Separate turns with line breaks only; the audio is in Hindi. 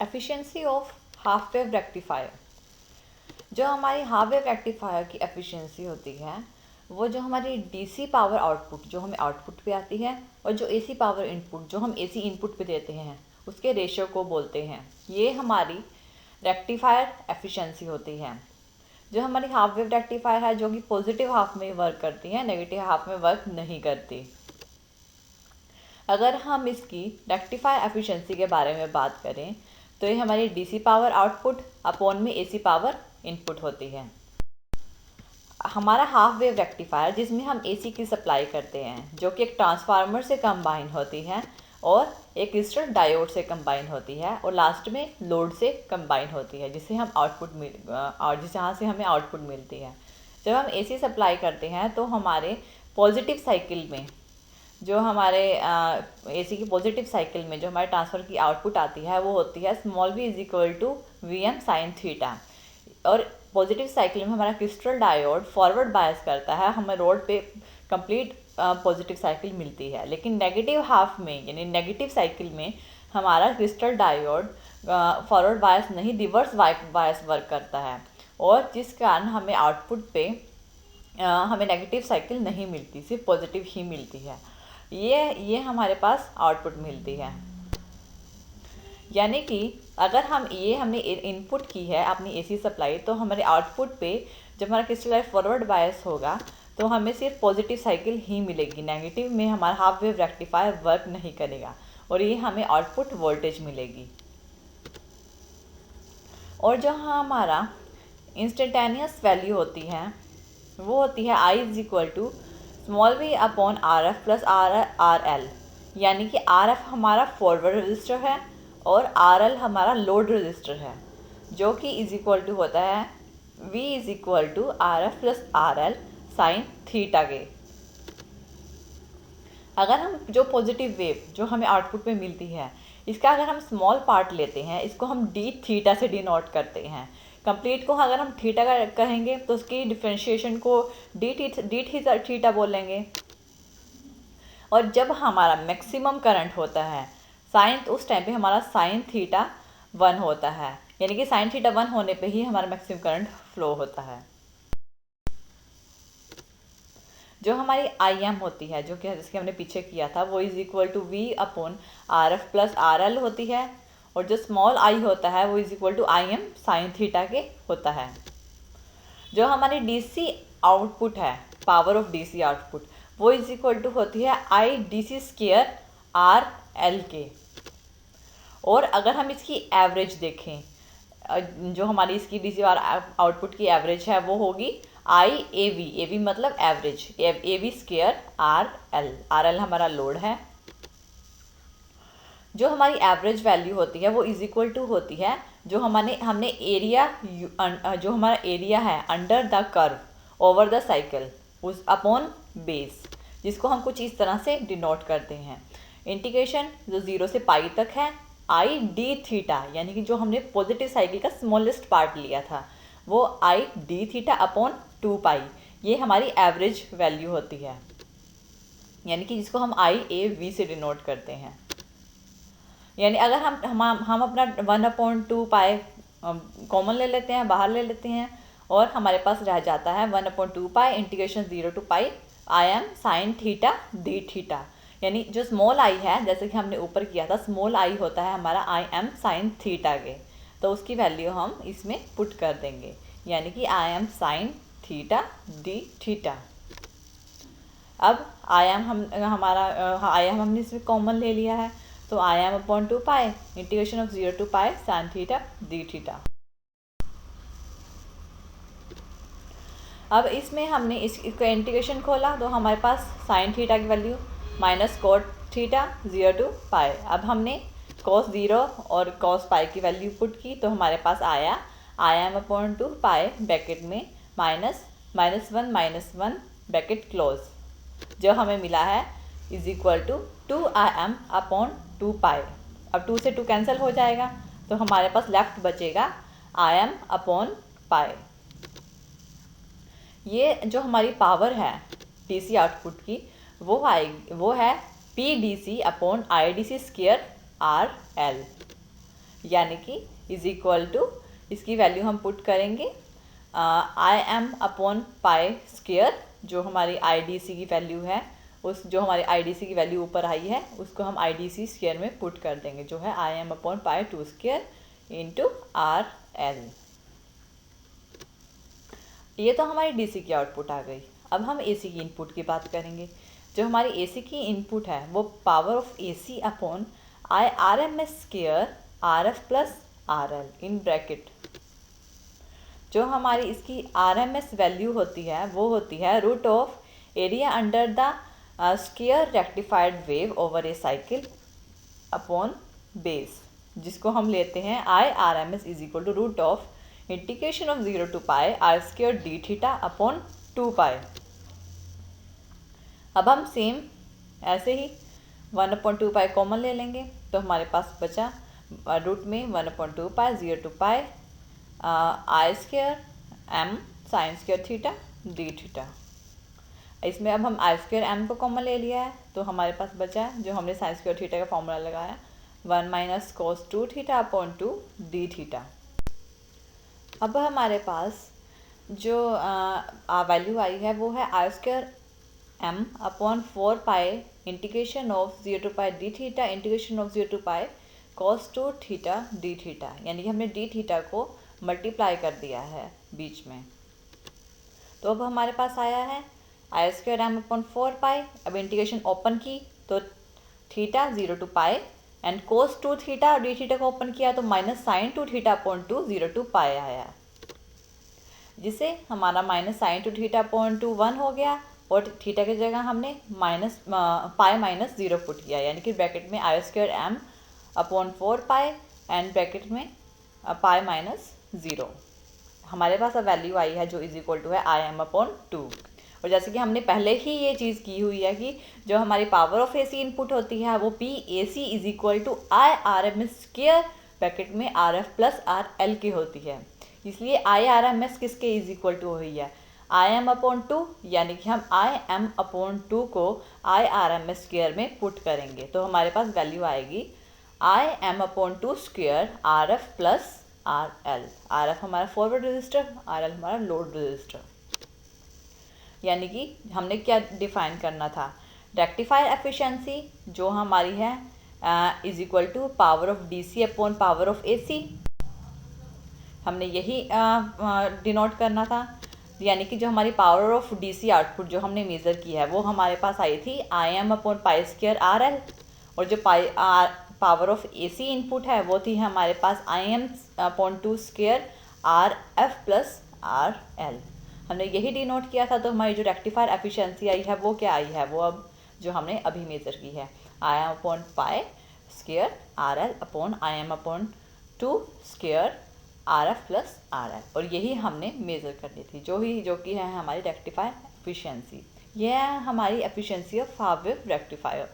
Efficiency of half wave rectifier. जो हमारी हाफ वेव रेक्टिफायर की एफिशिएंसी होती है वो जो हमारी डीसी पावर आउटपुट जो हमें आउटपुट पे आती है और जो एसी पावर इनपुट जो हम एसी इनपुट पे देते हैं उसके रेशियो को बोलते हैं। ये हमारी रेक्टिफायर एफिशिएंसी होती है। जो हमारी हाफ वेव रेक्टिफायर है जो कि पॉजिटिव हाफ में वर्क करती है, नेगेटिव हाफ में वर्क नहीं करती। अगर हम इसकी रेक्टिफायर एफिशिएंसी के बारे में बात करें तो ये हमारी डीसी पावर आउटपुट अपॉन में एसी पावर इनपुट होती है। हमारा हाफ वेव रेक्टिफायर जिसमें हम एसी की सप्लाई करते हैं जो कि एक ट्रांसफार्मर से कंबाइन होती है और एक क्रिस्टल डायोड से कंबाइन होती है और लास्ट में लोड से कंबाइन होती है जिसे हम जहाँ से हमें आउटपुट मिलती है। जब हम एसी सप्लाई करते हैं तो हमारे पॉजिटिव साइकिल में जो हमारे एसी की पॉजिटिव साइकिल में जो हमारे ट्रांसफर की आउटपुट आती है वो होती है small v is equal to V M sine theta. और पॉजिटिव साइकिल में हमारा क्रिस्टल डायोड फॉरवर्ड बायस करता है, हमें रोड पे कंप्लीट पॉजिटिव साइकिल मिलती है। लेकिन नेगेटिव हाफ में यानी नेगेटिव साइकिल में हमारा क्रिस्टल डायोड फॉरवर्ड बायस नहीं रिवर्स बायस वर्क करता है और जिस कारण हमें आउटपुट पे हमें नेगेटिव साइकिल नहीं मिलती, सिर्फ पॉजिटिव ही मिलती है। ये हमारे पास आउटपुट मिलती है। यानी कि अगर हमने इनपुट की है अपनी एसी सप्लाई तो हमारे आउटपुट पे जब हमारा क्रिस्टल फॉरवर्ड बायस होगा तो हमें सिर्फ पॉजिटिव साइकिल ही मिलेगी, नेगेटिव में हमारा हाफ वेव रेक्टिफायर वर्क नहीं करेगा और ये हमें आउटपुट वोल्टेज मिलेगी। और जो हमारा इंस्टेंटेनियस वैल्यू होती है वो होती है I is equal to small v upon R F plus R L. यानी कि आर एफ हमारा फॉरवर्ड रजिस्टर है और आर एल हमारा लोड रजिस्टर है जो कि इज इक्वल टू होता है v is equal to R F plus R L sine theta के। अगर हम जो पॉजिटिव वेव जो हमें आउटपुट में मिलती है इसका अगर हम स्मॉल पार्ट लेते हैं इसको हम डी थीटा से डिनोट करते हैं। कंप्लीट को अगर हम थीटा का कहेंगे तो उसकी डिफ्रेंशिएशन को डी थीटा बोलेंगे। और जब हमारा मैक्सिमम करंट होता है साइन तो उस टाइम पे हमारा साइन थीटा 1 होता है, यानी कि साइन थीटा 1 होने पे ही हमारा मैक्सिमम करंट फ्लो होता है। जो हमारी आई एम होती है जो कि जिसके हमने पीछे किया था वो is equal to V upon R F plus R L होती है और जो स्मॉल आई होता है वो is equal to I M sine theta के होता है। जो हमारी डीसी आउटपुट है पावर ऑफ डीसी आउटपुट वो इज इक्वल टू होती है I D C square R L के। और अगर हम इसकी एवरेज देखें जो हमारी इसकी डीसी आउटपुट की एवरेज है वो होगी आई ए वी मतलब average A V square R L हमारा लोड है। जो हमारी एवरेज वैल्यू होती है वो इज इक्वल टू होती है जो हमने एरिया जो हमारा एरिया है under the curve over the cycle उस अपॉन बेस, जिसको हम कुछ इस तरह से डिनोट करते हैं। इंटीग्रेशन जो 0 से पाई तक है आई डी थीटा, यानी कि जो हमने पॉजिटिव साइकिल का स्मॉलेस्ट पार्ट लिया था वो आई डी थीटा अपॉन 2 पाई, ये हमारी एवरेज वैल्यू होती है, यानी कि जिसको हम आई ए वी से डिनोट करते हैं। यानी अगर हम अपना 1/2 पाई कॉमन ले लेते हैं, बाहर ले लेते हैं और हमारे पास रह जाता है 1/2 pi integration 0 to pi I M sine theta D theta. यानी जो स्मॉल आई है जैसे कि हमने ऊपर किया था स्मॉल आई होता है हमारा आई एम साइन थीटा के, तो उसकी वैल्यू हम इसमें पुट कर देंगे, यानी कि आई M sine theta D theta. अब आई एम हमने इसमें कॉमन ले लिया है तो I M upon 2 pi integration of 0 to pi sine theta D theta. अब इसमें हमने इसका इंटीग्रेशन खोला तो हमारे पास साइन थीटा की value minus cot theta 0 to pi. अब हमने कॉस 0 और कॉस पाई की वैल्यू पुट की तो हमारे पास आया I M upon 2 pi bracket में -1 ब्रैकेट क्लोज, जो हमें मिला है is equal to 2 I M upon 2 pi. अब 2 से 2 कैंसिल हो जाएगा तो हमारे पास लेफ्ट बचेगा आई एम अपॉन पाई। ये जो हमारी पावर है डीसी आउटपुट की वो है P D C upon I D C square R L. यानी कि इज इक्वल टू, इसकी वैल्यू हम पुट करेंगे IM/π², जो हमारी IDC की वैल्यू है, उस जो हमारी IDC की वैल्यू ऊपर आई है उसको हम IDC² में पुट कर देंगे, जो है IM/π² इंटू RL। ये तो हमारी DC की आउटपुट आ गई। अब हम AC की इनपुट की बात करेंगे। जो हमारी AC की इनपुट है वो power of AC upon IRMS² RF plus RL in bracket. जो हमारी इसकी RMS वैल्यू होती है वो होती है root of area under the square rectified wave over a cycle upon base, जिसको हम लेते हैं IRMS is equal to root of integration of 0 to π r² d theta upon 2π। अब हम सेम ऐसे ही 1/2π कॉमन ले लेंगे, तो हमारे पास बचा रूट में 1/2π 0 to π I² m sin² theta d theta. इसमें अब हम I² m को कॉमन ले लिया है, तो हमारे पास बचा है जो हमने sin² थीटा का फॉर्मूला लगाया 1 - cos 2 theta upon 2 d theta. अब हमारे पास जो वैल्यू आई है वो है I² m upon 4π integration of 0 to π d theta integration of 0 to π cos 2 theta d theta, यानी कि हमने d थीटा को मल्टीप्लाई कर दिया है बीच में। तो अब हमारे पास आया है I² m अपॉन 4π। अब इंटीग्रेशन ओपन की तो theta 0 to π and cos 2 theta और d थीटा को ओपन किया तो minus sin 2 theta upon 2 0 to π आया, जिसे हमारा माइनस sin 2 थीटा अपॉन 2 1 हो गया और थीटा की जगह हमने पाई माइनस 0 पुट किया, यानी कि ब्रैकेट में I² m upon 4π and bracket में पाई माइनस 0। हमारे पास अब वैल्यू आई है जो इज इक्वल टू है IM/2। और जैसे कि हमने पहले ही ये चीज़ की हुई है कि जो हमारी पावर ऑफ AC इनपुट होती है वो PAC is equal to IRMS² bracket में RF प्लस RL की होती है, इसलिए IRMS किसके इज इक्वल टू हुई है IM/2, यानी कि हम IM/2 को IRMS² में पुट करेंगे तो हमारे पास वैल्यू आएगी IM/2² RF plus RL। RF हमारा फॉरवर्ड रजिस्टर, RL हमारा लोड रजिस्टर। यानी कि हमने क्या डिफाइन करना था, रेक्टिफायर एफिशिएंसी जो हमारी है is equal to power of DC upon power of AC, हमने यही डिनोट करना था। यानी कि जो हमारी पावर ऑफ DC आउटपुट जो हमने मेज़र की है वो हमारे पास आई थी IM/π² RL, और जो पावर ऑफ AC इनपुट है वो थी हमारे पास IM/2² RF प्लस RL। हमने यही डिनोट किया था, तो हमारी जो रेक्टिफायर एफिशिएंसी आई है वो क्या आई है, वो अब जो हमने अभी मेज़र की है IM/π² RL upon IM/2² RF plus RL, और यही हमने मेज़र करनी थी जो कि है हमारी रेक्टिफायर एफिशिएंसी। यह है हमारी efficiency of half wave rectifier.